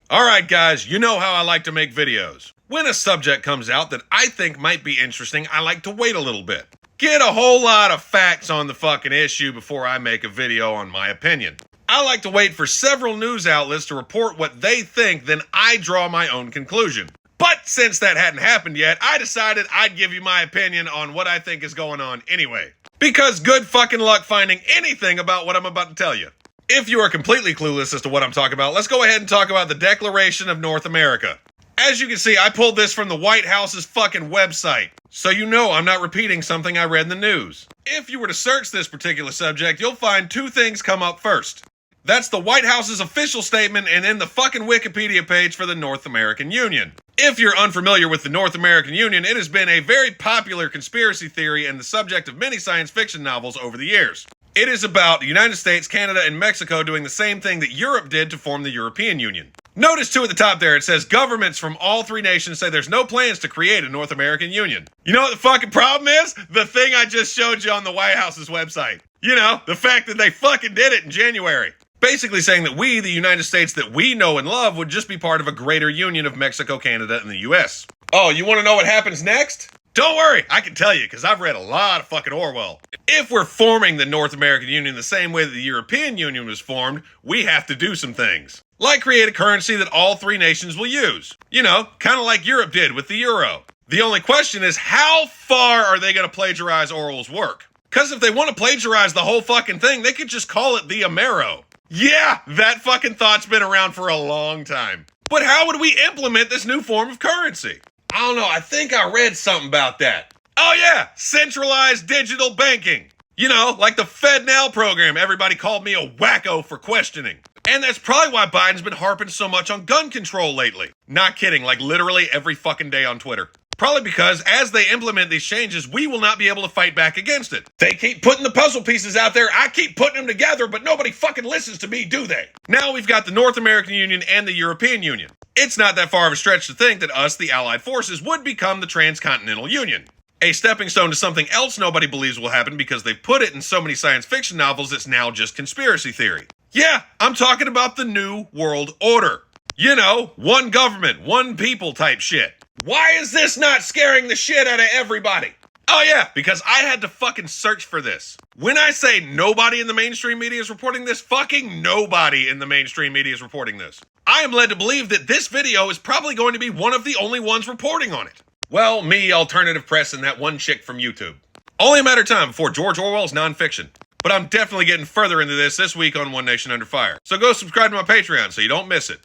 Alright guys, you know how I like to make videos. When a subject comes out that I think might be interesting, I like to wait a little bit. Get a whole lot of facts on the fucking issue before I make a video on my opinion. I like to wait for several news outlets to report what they think, then I draw my own conclusion. But since that hadn't happened yet, I decided I'd give you my opinion on what I think is going on anyway. Because good fucking luck finding anything about what I'm about to tell you. If you are completely clueless as to what I'm talking about, let's go ahead and talk about the Declaration of North America. As you can see, I pulled this from the White House's fucking website, so you know I'm not repeating something I read in the news. If you were to search this particular subject, you'll find two things come up first. That's the White House's official statement and then the fucking Wikipedia page for the North American Union. If you're unfamiliar with the North American Union, it has been a very popular conspiracy theory and the subject of many science fiction novels over the years. It is about the United States, Canada, and Mexico doing the same thing that Europe did to form the European Union. Notice too at the top there, it says governments from all three nations say there's no plans to create a North American Union. You know what the fucking problem is? The thing I just showed you on the White House's website. You know, the fact that they fucking did it in January. Basically saying that we, the United States that we know and love, would just be part of a greater union of Mexico, Canada, and the US. Oh, you want to know what happens next? Don't worry, I can tell you, because I've read a lot of fucking Orwell. If we're forming the North American Union the same way that the European Union was formed, we have to do some things. Like create a currency that all three nations will use. You know, kind of like Europe did with the euro. The only question is, how far are they going to plagiarize Orwell's work? Because if they want to plagiarize the whole fucking thing, they could just call it the Amero. Yeah, that fucking thought's been around for a long time. But how would we implement this new form of currency? I don't know, I think I read something about that. Oh yeah, centralized digital banking. You know, like the FedNow program everybody called me a wacko for questioning. And that's probably why Biden's been harping so much on gun control lately. Not kidding, like literally every fucking day on Twitter. Probably because as they implement these changes, we will not be able to fight back against it. They keep putting the puzzle pieces out there, I keep putting them together, but nobody fucking listens to me, do they? Now we've got the North American Union and the European Union. It's not that far of a stretch to think that us, the Allied forces, would become the Transcontinental Union. A stepping stone to something else nobody believes will happen because they've put it in so many science fiction novels it's now just conspiracy theory. Yeah, I'm talking about the New World Order. You know, one government, one people type shit. Why is this not scaring the shit out of everybody? Oh yeah, because I had to fucking search for this. When I say nobody in the mainstream media is reporting this, fucking nobody in the mainstream media is reporting this. I am led to believe that this video is probably going to be one of the only ones reporting on it. Well, me, alternative press, and that one chick from YouTube. Only a matter of time before George Orwell's nonfiction. But I'm definitely getting further into this week on One Nation Under Fire. So go subscribe to my Patreon so you don't miss it.